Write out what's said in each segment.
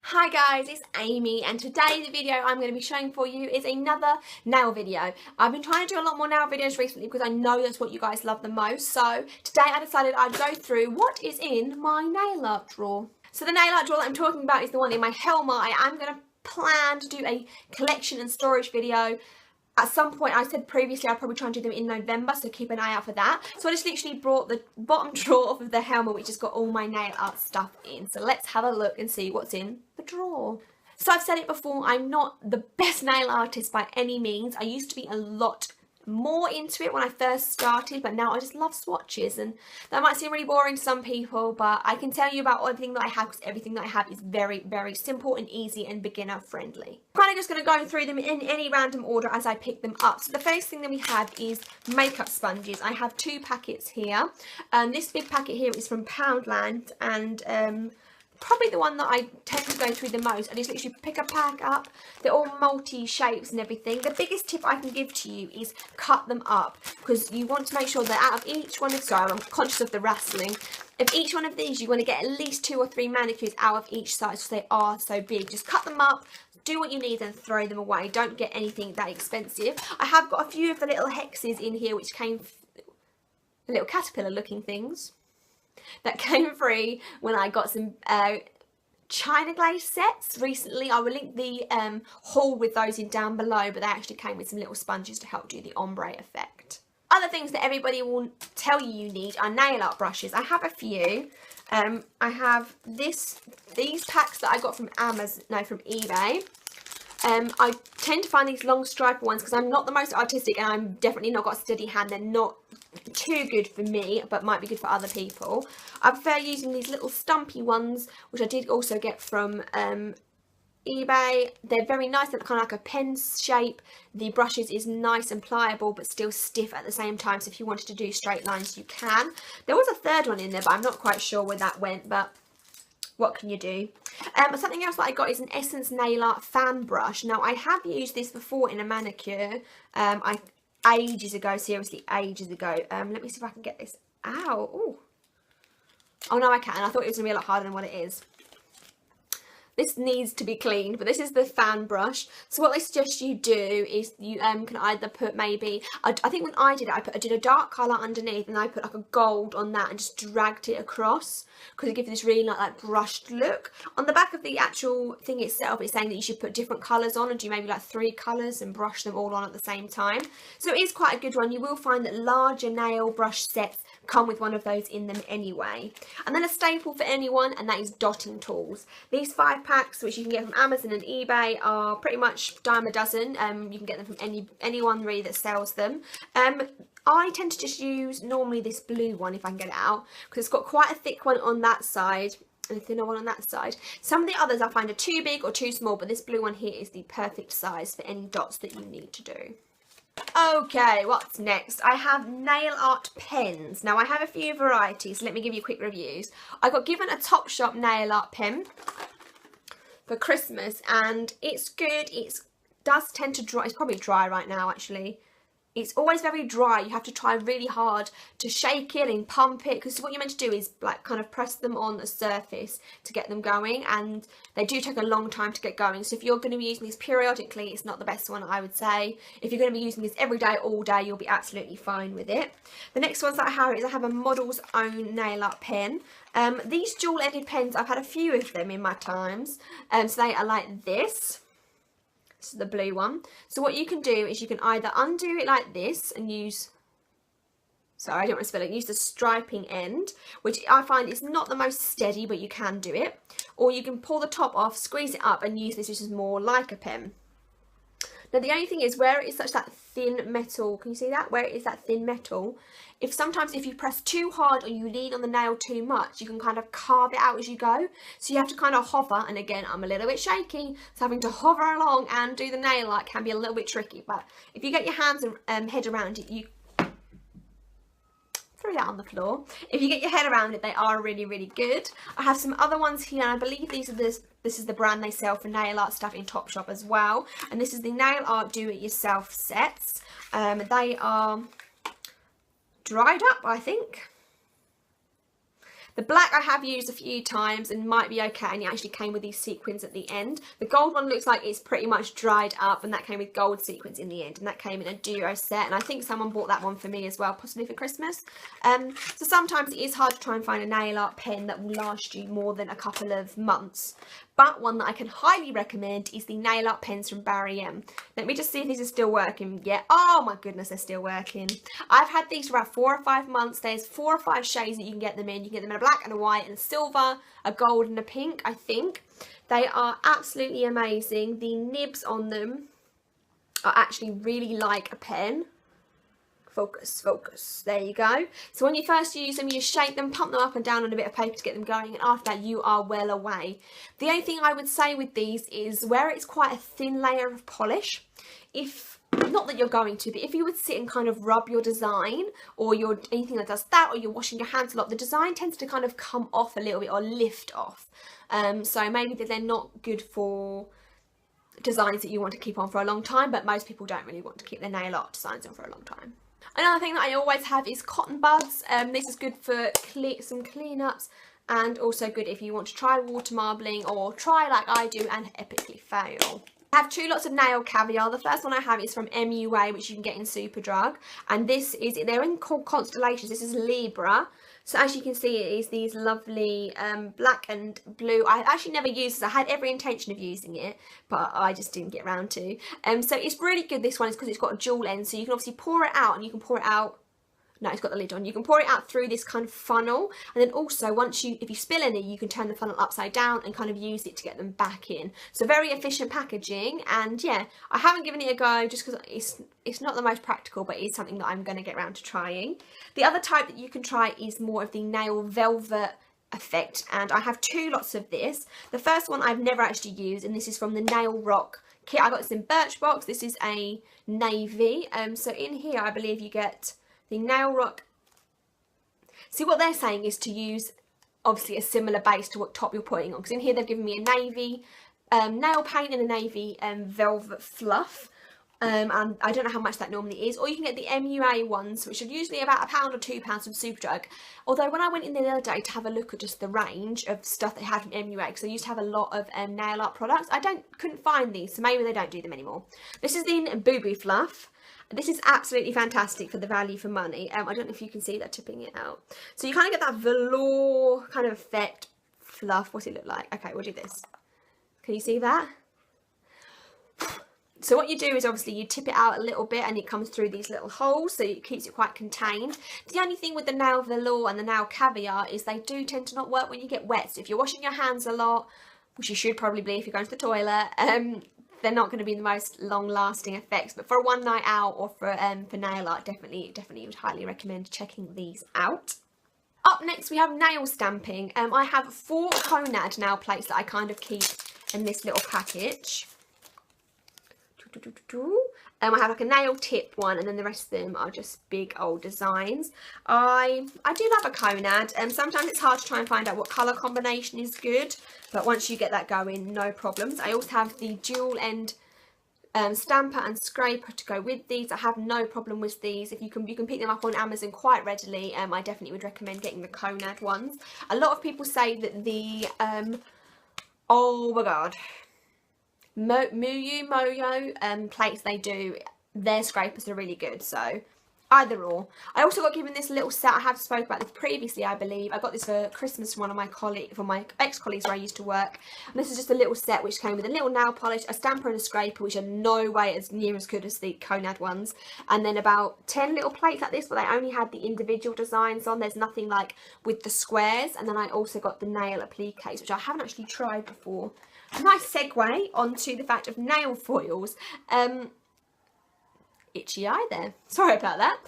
Hi guys, it's Amy, and today the video I'm going to be showing for you is another nail video. I've been trying to do a lot more nail videos recently because I know that's what you guys love the most. So today I decided I'd go through what is in my nail art drawer. So the nail art drawer that I'm talking about is the one in my Helma. I am going to plan to do a collection and storage video. At some point, I said previously I'll probably try and do them in November, so keep an eye out for that. So I just literally brought the bottom drawer of the Helma, which has got all my nail art stuff in. So let's have a look and see what's in the drawer. So I've said it before, I'm not the best nail artist by any means. I used to be a lot more into it when I first started, but now I just love swatches, and that might seem really boring to some people, but I can tell you about everything that I have because everything that I have is very, very simple and easy and beginner friendly. I'm kind of just going to go through them in any random order as I pick them up. So the first thing that we have is makeup sponges. I have 2 packets here. This big packet here is from Poundland, and probably the one that I tend to go through the most. I just literally pick a pack up. They're all multi shapes and everything. The biggest tip I can give to you is cut them up, because you want to make sure that out of each one of, sorry, I'm conscious of the rustling, of each one of these you want to get at least 2 or 3 manicures out of each size because they are so big. Just cut them up, do what you need and throw them away. Don't get anything that expensive. I have got a few of the little hexes in here which came, little caterpillar looking things that came free when I got some China glaze sets recently. I will link the haul with those in down below, but they actually came with some little sponges to help do the ombre effect. Other things that everybody will tell you need are nail art brushes. I have a few. I have these packs that I got from from eBay. I tend to find these long striper ones because I'm not the most artistic and I'm definitely not got a steady hand. They're not too good for me, but might be good for other people. I prefer using these little stumpy ones, which I did also get from eBay. They're very nice. They're kind of like a pen shape. The brushes is nice and pliable but still stiff at the same time, so if you wanted to do straight lines you can. There was a third one in there, but I'm not quite sure where that went, but what can you do? Something else that I got is an Essence Nail Art fan brush. Now, I have used this before in a manicure, ages ago, seriously ages ago. Let me see if I can get this out. Ooh. Oh no, I can. I thought it was going to be a lot harder than what it is. This needs to be cleaned, but this is the fan brush. So what I suggest you do is you can either put maybe, I think when I did it, I did a dark colour underneath and I put like a gold on that and just dragged it across because it gives this really like brushed look. On the back of the actual thing itself, it's saying that you should put different colours on and do maybe like 3 colours and brush them all on at the same time. So it is quite a good one. You will find that larger nail brush sets come with one of those in them anyway. And then a staple for anyone, and that is dotting tools. These 5 packs, which you can get from Amazon and eBay, are pretty much dime a dozen. You can get them from anyone really that sells them. I tend to just use normally this blue one if I can get it out, because it's got quite a thick one on that side and a thinner one on that side. Some of the others I find are too big or too small, but this blue one here is the perfect size for any dots that you need to do. Okay, what's next? I have nail art pens. Now I have a few varieties. Let me give you quick reviews. I got given a Topshop nail art pen for Christmas, and it's good. It does tend to dry. It's probably dry right now actually. It's always very dry. You have to try really hard to shake it and pump it, because what you're meant to do is like kind of press them on a surface to get them going, and they do take a long time to get going. So if you're going to be using these periodically, it's not the best one, I would say. If you're going to be using this every day, all day, you'll be absolutely fine with it. The next ones that I have is I have a Model's Own nail art pen. These dual-ended pens, I've had a few of them in my times. So they are like this. This is the blue one. So what you can do is you can either undo it like this and use, sorry I don't want to spill it, use the striping end, which I find is not the most steady, but you can do it. Or you can pull the top off, squeeze it up and use this, which is more like a pen. Now the only thing is, where it is such that thin metal, can you see that? Where it is that thin metal, sometimes if you press too hard or you lean on the nail too much, you can kind of carve it out as you go. So you have to kind of hover, and again, I'm a little bit shaky, so having to hover along and do the nail art can be a little bit tricky. But if you get your hands and head around it, you throw that on the floor. If you get your head around it, they are really, really good. I have some other ones here, and I believe these are this is the brand they sell for nail art stuff in Topshop as well. And this is the Nail Art Do-It-Yourself sets. They are dried up, I think. The black I have used a few times and might be okay, and it actually came with these sequins at the end. The gold one looks like it's pretty much dried up, and that came with gold sequins in the end, and that came in a duo set, and I think someone bought that one for me as well, possibly for Christmas. So sometimes it is hard to try and find a nail art pen that will last you more than a couple of months. But one that I can highly recommend is the nail art pens from Barry M. Let me just see if these are still working. Yeah, oh my goodness, they're still working. I've had these for about 4 or 5 months. There's 4 or 5 shades that you can get them in. You can get them in a black and a white and a silver, a gold and a pink, I think. They are absolutely amazing. The nibs on them are actually really like a pen. Focus, focus. There you go. So when you first use them, you shake them, pump them up and down on a bit of paper to get them going, and after that you are well away. The only thing I would say with these is where it's quite a thin layer of polish, not that you're going to, but if you would sit and kind of rub your design, or anything that does that, or you're washing your hands a lot, the design tends to kind of come off a little bit or lift off. So maybe they're not good for designs that you want to keep on for a long time, but most people don't really want to keep their nail art designs on for a long time. Another thing that I always have is cotton buds. This is good for some cleanups, and also good if you want to try water marbling or try like I do and epically fail. I have 2 lots of nail caviar. The first one I have is from MUA, which you can get in Superdrug, and they're in called constellations. This is Libra. So as you can see, it is these lovely black and blue. I actually never used this. I had every intention of using it, but I just didn't get around to. So it's really good, this one, is because it's got a dual end. So you can obviously pour it out, and you can pour it out. No, it's got the lid on. You can pour it out through this kind of funnel, and then also if you spill any, you can turn the funnel upside down and kind of use it to get them back in. So very efficient packaging, and yeah, I haven't given it a go just because it's not the most practical, but it's something that I'm going to get around to trying. The other type that you can try is more of the nail velvet effect, and I have 2 lots of this. The first one I've never actually used, and this is from the Nail Rock kit. I got this in Birchbox. This is a navy. So in here I believe you get the Nail Rock. See, what they're saying is to use obviously a similar base to what top you're putting on, because in here they've given me a navy nail paint and a navy velvet fluff, and I don't know how much that normally is. Or you can get the MUA ones, which are usually about £1 or £2 from Superdrug. Although when I went in there the other day to have a look at just the range of stuff they had from MUA, because they used to have a lot of nail art products, couldn't find these, so maybe they don't do them anymore. This is the Boo Boo Fluff. This is absolutely fantastic for the value for money. I don't know if you can see that tipping it out. So you kind of get that velour kind of effect fluff. What's it look like? Okay, we'll do this. Can you see that? So what you do is obviously you tip it out a little bit, and it comes through these little holes, so it keeps it quite contained. The only thing with the nail velour and the nail caviar is they do tend to not work when you get wet. So if you're washing your hands a lot, which you should probably be if you're going to the toilet, they're not going to be the most long-lasting effects. But for a one night out or for nail art, definitely would highly recommend checking these out. Up next we have nail stamping. I have 4 Conad nail plates that I kind of keep in this little package. I have like a nail tip one, and then the rest of them are just big old designs. I do love a Conad, and sometimes it's hard to try and find out what colour combination is good, but once you get that going, no problems. I also have the dual end stamper and scraper to go with these. I have no problem with these. If you can pick them up on Amazon quite readily. I definitely would recommend getting the Conad ones. A lot of people say that the oh my god, Moyo plates they do, their scrapers are really good, so either or. I also got given this little set. I have spoke about this previously, I believe. I got this for Christmas from one of my ex-colleagues where I used to work. And this is just a little set which came with a little nail polish, a stamper and a scraper, which are no way as near as good as the Conad ones. And then about 10 little plates like this, but they only had the individual designs on. There's nothing like with the squares. And then I also got the nail appliques, which I haven't actually tried before. A nice segue onto the fact of nail foils. Itchy eye there, sorry about that.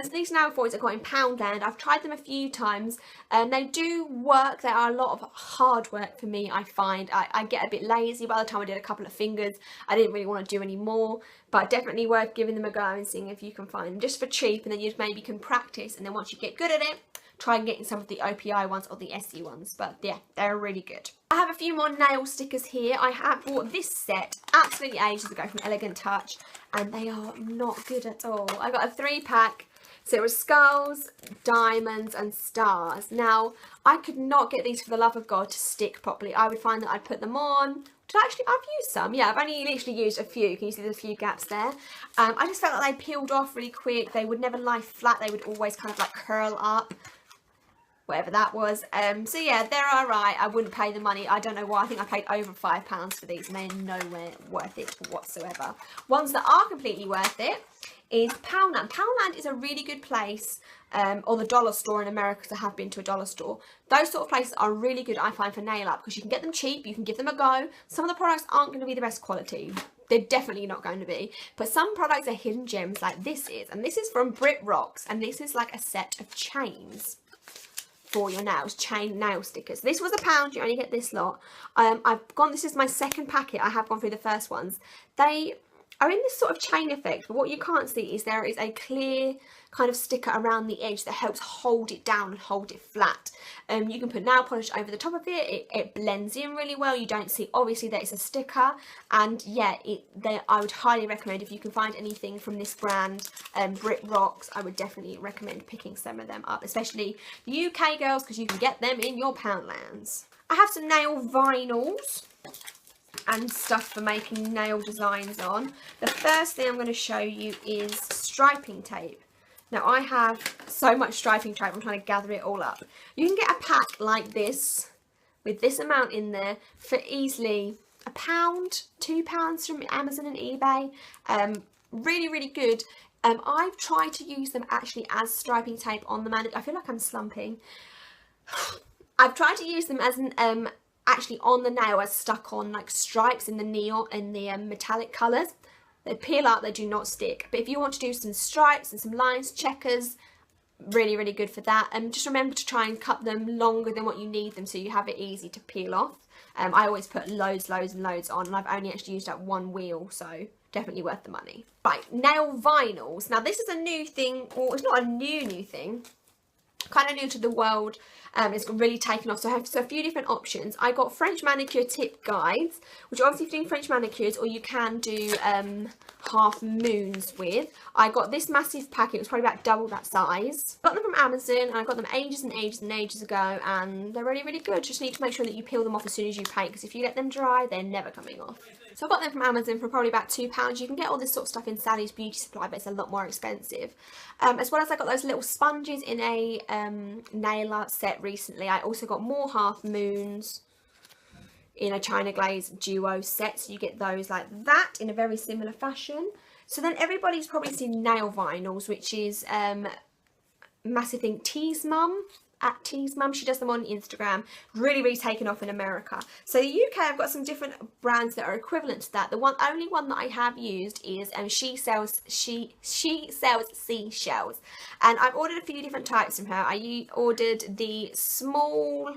So these nail foils I got in Poundland. I've tried them a few times, and they do work. They are a lot of hard work for me, I find. I get a bit lazy. By the time I did a couple of fingers, I didn't really want to do any more, but definitely worth giving them a go and seeing if you can find them just for cheap, and then you maybe can practice, and then once you get good at it, try and get some of the OPI ones or the SE ones. But yeah, they're really good. I have a few more nail stickers here. I have bought this set absolutely ages ago from Elegant Touch, and they are not good at all. I got a 3-pack. So it was skulls, diamonds and stars. Now, I could not get these for the love of God to stick properly. I would find that I'd put them on. Actually, I've used some. Yeah, I've only literally used a few. Can you see there's a few gaps there? I just felt like they peeled off really quick. They would never lie flat. They would always kind of like curl up. Whatever that was. So yeah, they're alright. I wouldn't pay the money. I don't know why. I think I paid over £5 for these and they're nowhere worth it whatsoever. Ones that are completely worth it is Poundland. Poundland is a really good place, or the dollar store in America, because I have been to a dollar store. Those sort of places are really good, I find, for nail art, because you can get them cheap, you can give them a go. Some of the products aren't going to be the best quality. They're definitely not going to be. But some products are hidden gems like this is. And this is from Brit Rocks. And this is like a set of chains for your nails, chain nail stickers. This was £1, you only get this lot. This is my second packet. I have gone through the first ones. They are in this sort of chain effect, but what you can't see is there is a clear kind of sticker around the edge that helps hold it down and hold it flat. You can put nail polish over the top of it. It blends in really well. You don't see obviously that it's a sticker, and yeah, I would highly recommend, if you can find anything from this brand, Brit Rocks, I would definitely recommend picking some of them up, especially UK girls, because you can get them in your Poundlands. I have some nail vinyls and stuff for making nail designs on. The first thing I'm going to show you is striping tape. Now I have so much striping tape, I'm trying to gather it all up. You can get a pack like this with this amount in there for easily £1, £2 from Amazon and eBay. Really, really good. I've tried to use them actually as striping tape on the manicure. I feel like I'm slumping. I've tried to use them as an actually on the nail as stuck on like stripes in the neon and the metallic colours. They peel up, they do not stick. But if you want to do some stripes and some lines, checkers, really, really good for that. And just remember to try and cut them longer than what you need them so you have it easy to peel off. I always put loads and loads on, and I've only actually used up one wheel, so definitely worth the money. Right, nail vinyls. Now this is a new thing, or it's not a new thing, kind of new to the world. It's really taken off, so I have a few different options. I got French manicure tip guides, which are obviously for doing French manicures, or you can do half moons with. I got this massive packet. It was probably about double that size. Got them from Amazon, and I got them ages and ages ago, and they're really, really good. Just need to make sure that you peel them off as soon as you paint, because if you let them dry, they're never coming off. So I got them from Amazon for probably about £2. You can get all this sort of stuff in Sally's Beauty Supply, but it's a lot more expensive. As well as I got those little sponges in a nail art set recently. I also got more half moons in a China Glaze duo set, so you get those like that in a very similar fashion. So then everybody's probably seen nail vinyls, which is massive thing. Tease Mum, at Tease Mum, she does them on Instagram. Really, really taken off in America. So the UK, I've got some different brands that are equivalent to that. The only one that I have used is She Sells Seashells, and I've ordered a few different types from her. I ordered the small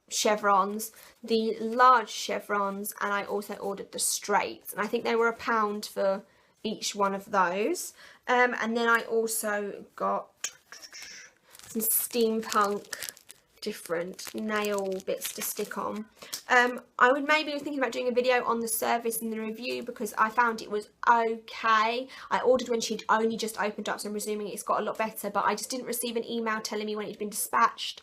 chevrons, the large chevrons, and I also ordered the straights, and I think they were £1 for each one of those. And then I also got some steampunk different nail bits to stick on. I would maybe be thinking about doing a video on the service and the review, because I found it was okay. I ordered when she'd only just opened up, so I'm presuming it's got a lot better, but I just didn't receive an email telling me when it had been dispatched,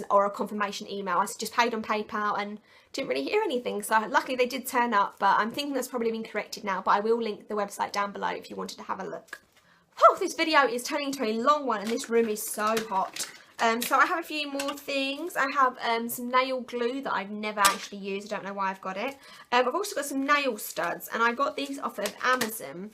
or a confirmation email. I just paid on PayPal and didn't really hear anything, so luckily they did turn up, but I'm thinking that's probably been corrected now. But I will link the website down below if you wanted to have a look. Oh, this video is turning into a long one, and this room is so hot. So I have a few more things. I have some nail glue that I've never actually used. I don't know why I've got it. I've also got some nail studs, and I got these off of Amazon.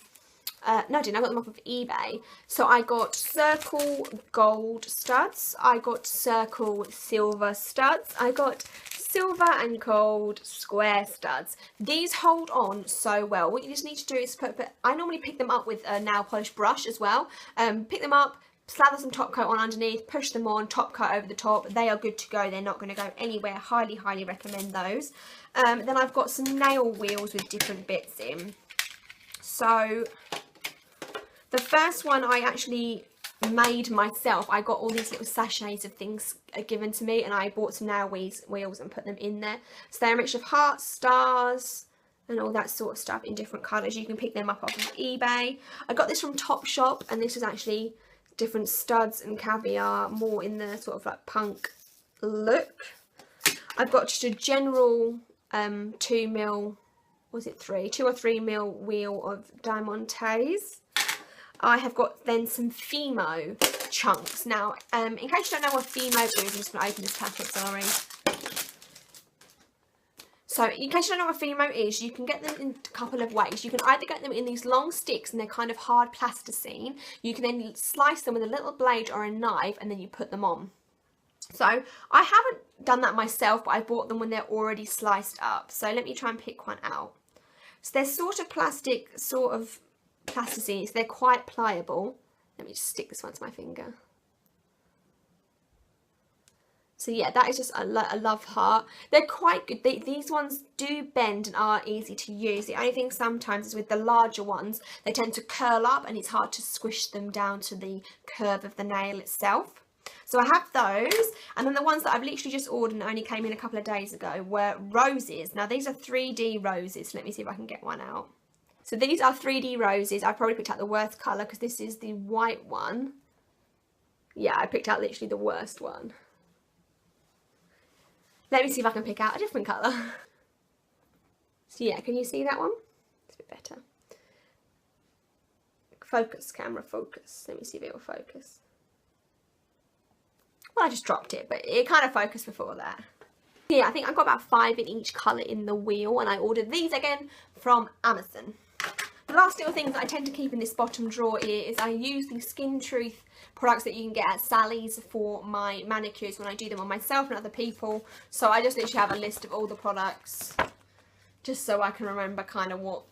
No, I didn't. I got them off of eBay. So I got circle gold studs. I got circle silver studs. I got silver and gold square studs. These hold on so well. What you just need to do is I normally pick them up with a nail polish brush as well. Pick them up, slather some top coat on underneath, push them on, top coat over the top. They are good to go. They're not going to go anywhere. Highly, highly recommend those. Then I've got some nail wheels with different bits in. So the first one I actually made myself. I got all these little sachets of things given to me, and I bought some nail wheels and put them in there. So they're a mixture of hearts, stars, and all that sort of stuff in different colours. You can pick them up off of eBay. I got this from Topshop, and this is actually different studs and caviar, more in the sort of like punk look. I've got just a general 2 or 3 mil wheel of diamantes. I have got then some Fimo chunks. Now, in case you don't know what Fimo is, I'm just going to open this packet, sorry. So, in case you don't know what Fimo is, you can get them in a couple of ways. You can either get them in these long sticks, and they're kind of hard plasticine. You can then slice them with a little blade or a knife, and then you put them on. So, I haven't done that myself, but I bought them when they're already sliced up. So, let me try and pick one out. So, they're sort of plastic, sort of plasticine, so they're quite pliable. Let me just stick this one to my finger. So yeah, that is just a love heart. They're quite good. These ones do bend and are easy to use. The only thing sometimes is with the larger ones, they tend to curl up and it's hard to squish them down to the curve of the nail itself. So I have those, and then the ones that I've literally just ordered and only came in a couple of days ago were roses. Now these are 3D roses. Let me see if I can get one out. So these are 3D roses. I probably picked out the worst colour because this is the white one. Yeah, I picked out literally the worst one. Let me see if I can pick out a different colour. So yeah, can you see that one? It's a bit better. Focus, camera, focus. Let me see if it will focus. Well, I just dropped it, but it kind of focused before that. Yeah, I think I've got about 5 in each colour in the wheel, and I ordered these again from Amazon. The last little things that I tend to keep in this bottom drawer here is I use the Skin Truth products that you can get at Sally's for my manicures when I do them on myself and other people. So I just literally have a list of all the products just so I can remember kind of what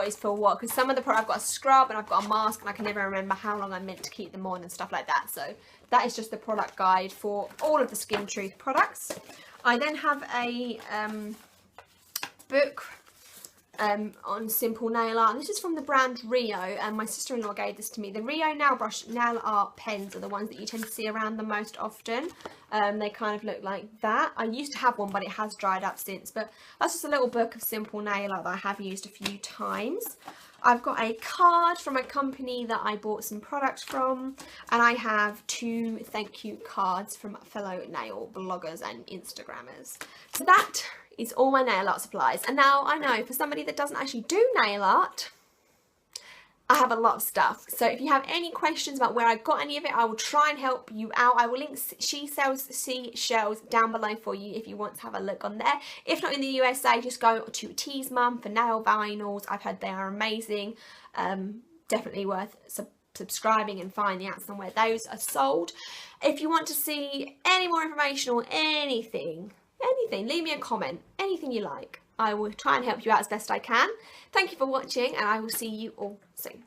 is for what, because some of the products I've got a scrub and I've got a mask and I can never remember how long I'm meant to keep them on and stuff like that. So that is just the product guide for all of the Skin Truth products. I then have a book on simple nail art, and this is from the brand Rio, and my sister-in-law gave this to me. The Rio nail art pens are the ones that you tend to see around the most often. They kind of look like that. I used to have one, but it has dried up since, but that's just a little book of simple nail art that I have used a few times. I've got a card from a company that I bought some products from, and I have 2 thank you cards from fellow nail bloggers and Instagrammers. So that is all my nail art supplies. And now I know for somebody that doesn't actually do nail art, I have a lot of stuff. So if you have any questions about where I got any of it, I will try and help you out. I will link She Sells Seashells down below for you if you want to have a look on there. If not in the USA, just go to Tease Mum for nail vinyls. I've heard they are amazing. Definitely worth subscribing and finding out somewhere those are sold. If you want to see any more information or anything, leave me a comment, anything you like. I will try and help you out as best I can. Thank you for watching, and I will see you all soon.